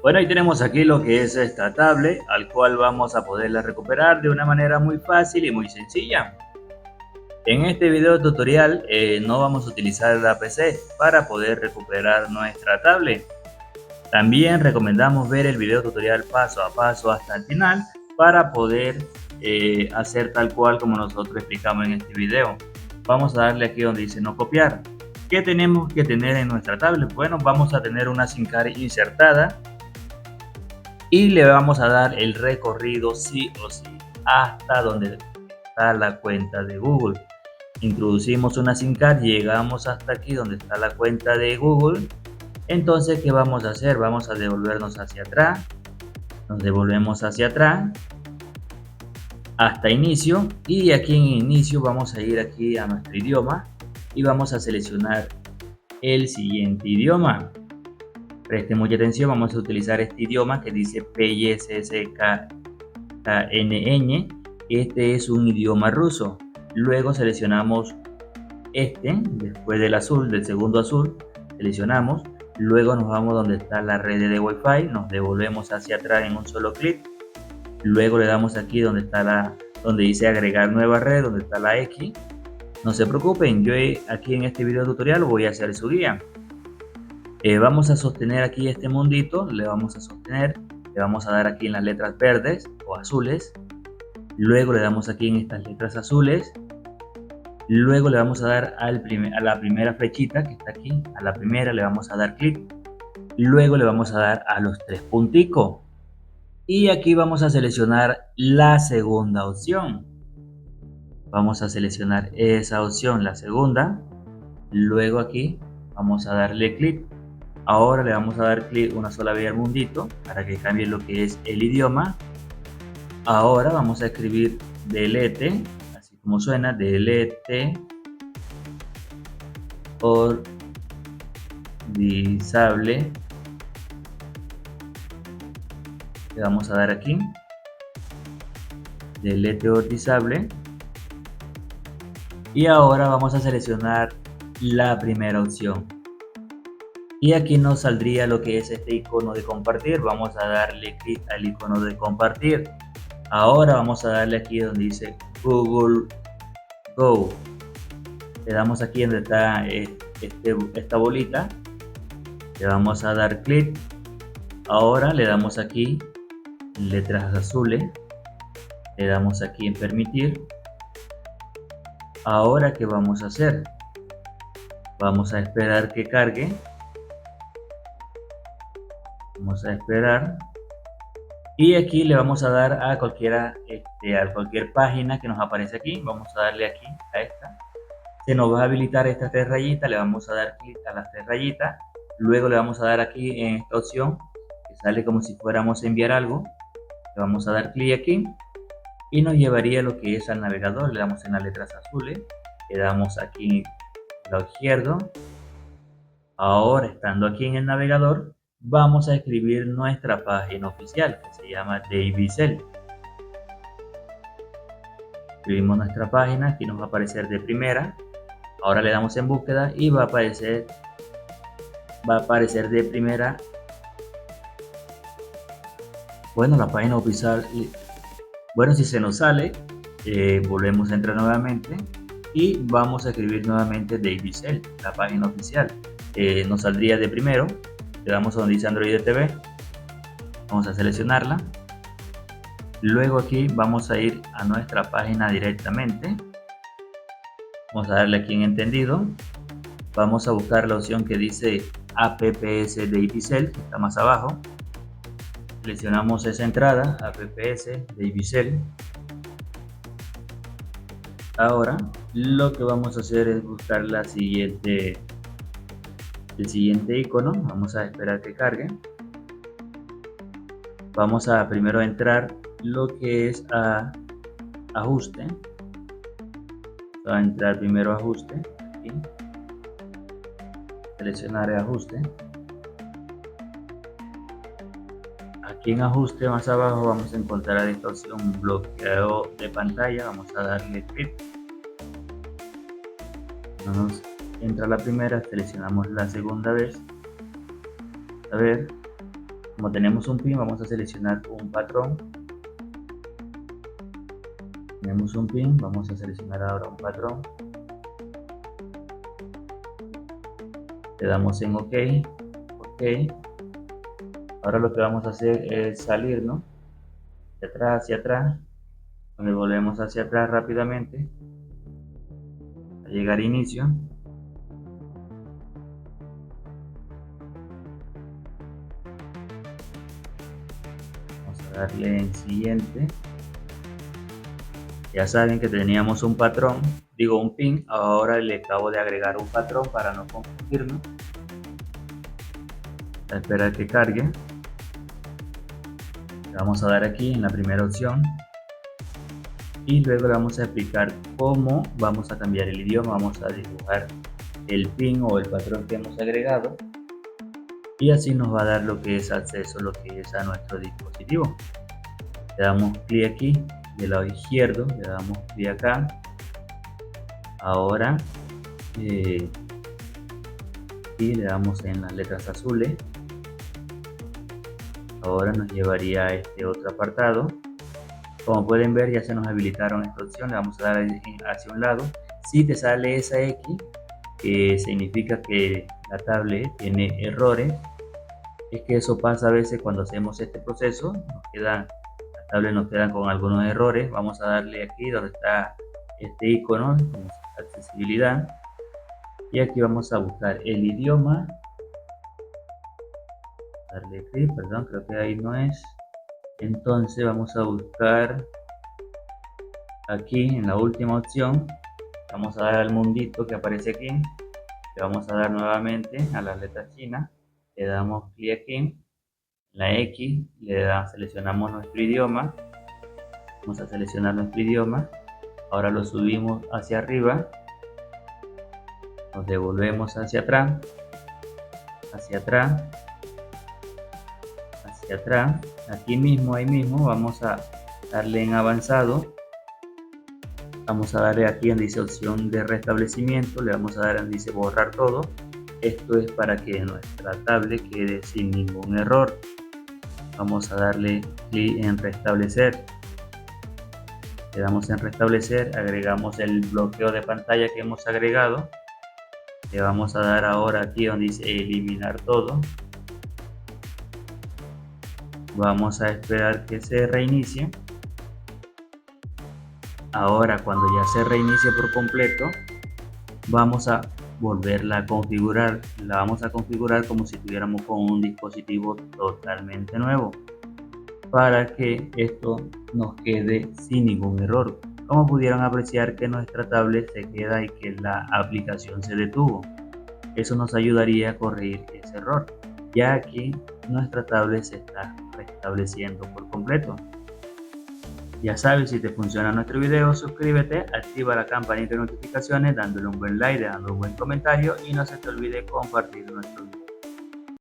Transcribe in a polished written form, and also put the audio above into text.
Bueno, ahí tenemos aquí lo que es esta tablet, al cual vamos a poderla recuperar de una manera muy fácil y muy sencilla. En este video tutorial no vamos a utilizar la PC para poder recuperar nuestra tablet. También recomendamos ver el video tutorial paso a paso hasta el final para poder hacer tal cual como nosotros explicamos en este video. Vamos a darle aquí donde dice no copiar. ¿Qué tenemos que tener en nuestra tablet? Bueno, vamos a tener una SIM card insertada y le vamos a dar el recorrido sí o sí hasta donde está la cuenta de Google. Introducimos una SIM card, llegamos hasta aquí donde está la cuenta de Google. Entonces, ¿qué vamos a hacer? Vamos a devolvernos hacia atrás, nos devolvemos hacia atrás hasta inicio, y aquí en inicio vamos a ir aquí a nuestro idioma y vamos a seleccionar el siguiente idioma. Preste mucha atención, vamos a utilizar este idioma que dice PYSSKNN. Este es un idioma ruso. Luego seleccionamos este, después del azul, del segundo azul, seleccionamos. Luego nos vamos donde está la red de Wi-Fi, nos devolvemos hacia atrás en un solo clic. Luego le damos aquí donde está donde dice agregar nueva red, donde está la X. No se preocupen, yo aquí en este video tutorial voy a hacer su guía. Vamos a sostener aquí este mundito, le vamos a sostener, le vamos a dar aquí en las letras verdes o azules. Luego le damos aquí en estas letras azules. Luego le vamos a dar a la primera flechita que está aquí, a la primera le vamos a dar clic. Luego le vamos a dar a los tres punticos. Y aquí vamos a seleccionar la segunda opción. Vamos a seleccionar esa opción, la segunda. Luego aquí vamos a darle clic. Ahora le vamos a dar clic una sola vez al mundito para que cambie lo que es el idioma. Ahora vamos a escribir delete, así como suena, delete or disable. Le vamos a dar aquí, delete or disable. Y ahora vamos a seleccionar la primera opción. Y aquí nos saldría lo que es este icono de compartir. Vamos a darle clic al icono de compartir. Ahora vamos a darle aquí donde dice Google Go. Le damos aquí donde está esta bolita. Le vamos a dar clic. Ahora le damos aquí letras azules. Le damos aquí en permitir. Ahora, ¿qué vamos a hacer? Vamos a esperar que cargue. Vamos a esperar. Y aquí le vamos a dar a cualquier página que nos aparece aquí. Vamos a darle aquí a esta. Se nos va a habilitar estas tres rayitas. Le vamos a dar clic a las tres rayitas. Luego le vamos a dar aquí en esta opción que sale como si fuéramos a enviar algo. Le vamos a dar clic aquí y nos llevaría lo que es al navegador. Le damos en las letras azules. Le damos aquí al lado izquierdo. Ahora, estando aquí en el navegador, vamos a escribir nuestra página oficial que se llama Davicel. Escribimos nuestra página, aquí nos va a aparecer de primera. Ahora le damos en búsqueda y va a aparecer de primera. Bueno, la página oficial. Bueno, si se nos sale, volvemos a entrar nuevamente y vamos a escribir nuevamente Davicel, la página oficial. Nos saldría de primero. Le damos a donde dice Android TV. Vamos a seleccionarla. Luego aquí vamos a ir a nuestra página directamente. Vamos a darle aquí en entendido. Vamos a buscar la opción que dice apps Davicel, que está más abajo. Seleccionamos esa entrada, apps Davicel. Ahora lo que vamos a hacer es buscar el siguiente icono. Vamos a esperar que cargue. Vamos a primero entrar lo que es a ajuste. Va a entrar primero ajuste. Aquí. Seleccionar el ajuste. Aquí en ajuste más abajo vamos a encontrar esta opción bloqueo de pantalla. Vamos a darle clic. No nos entra la primera, seleccionamos la segunda vez. A ver. Como tenemos un pin, vamos a seleccionar un patrón. Tenemos un pin, vamos a seleccionar ahora un patrón. Le damos en OK. OK. Ahora lo que vamos a hacer es salirnos de atrás hacia atrás. Donde volvemos hacia atrás rápidamente. A llegar a inicio. Vamos a darle en siguiente. Ya saben que teníamos un patrón, digo un pin, ahora le acabo de agregar un patrón para no confundirnos. A esperar que cargue. Le vamos a dar aquí en la primera opción y luego le vamos a explicar cómo vamos a cambiar el idioma. Vamos a dibujar el pin o el patrón que hemos agregado y así nos va a dar lo que es acceso, lo que es a nuestro dispositivo. Le damos clic aquí del lado izquierdo, le damos clic acá. Ahora y le damos en las letras azules. Ahora nos llevaría a este otro apartado. Como pueden ver, ya se nos habilitaron esta opción. Le vamos a dar hacia un lado. Si te sale esa X, que significa que la tablet tiene errores, es que eso pasa a veces cuando hacemos este proceso. La tablet nos queda con algunos errores. Vamos a darle aquí donde está este icono, accesibilidad, y aquí vamos a buscar el idioma. Darle clic, perdón, creo que ahí no es. Entonces vamos a buscar aquí en la última opción. Vamos a dar al mundito que aparece aquí. Le vamos a dar nuevamente a las letras chinas. Le damos clic aquí en la X, seleccionamos nuestro idioma. Vamos a seleccionar nuestro idioma. Ahora lo subimos hacia arriba. Nos devolvemos hacia atrás. Hacia atrás. Hacia atrás. Aquí mismo, ahí mismo, vamos a darle en avanzado. Vamos a darle aquí en dice opción de restablecimiento. Le vamos a dar en dice borrar todo. Esto es para que nuestra tablet quede sin ningún error. Vamos a darle clic en restablecer. Le damos en restablecer, agregamos el bloqueo de pantalla que hemos agregado. Le vamos a dar ahora aquí donde dice eliminar todo. Vamos a esperar que se reinicie. Ahora cuando ya se reinicie por completo, vamos a volverla a configurar. La vamos a configurar como si estuviéramos con un dispositivo totalmente nuevo, para que esto nos quede sin ningún error. Como pudieron apreciar que nuestra tablet se queda y que la aplicación se detuvo. Eso nos ayudaría a corregir ese error, ya que nuestra tablet se está restableciendo por completo. Ya sabes, si te funciona nuestro video, suscríbete, activa la campanita de notificaciones dándole un buen like, dejando un buen comentario y no se te olvide compartir nuestro video.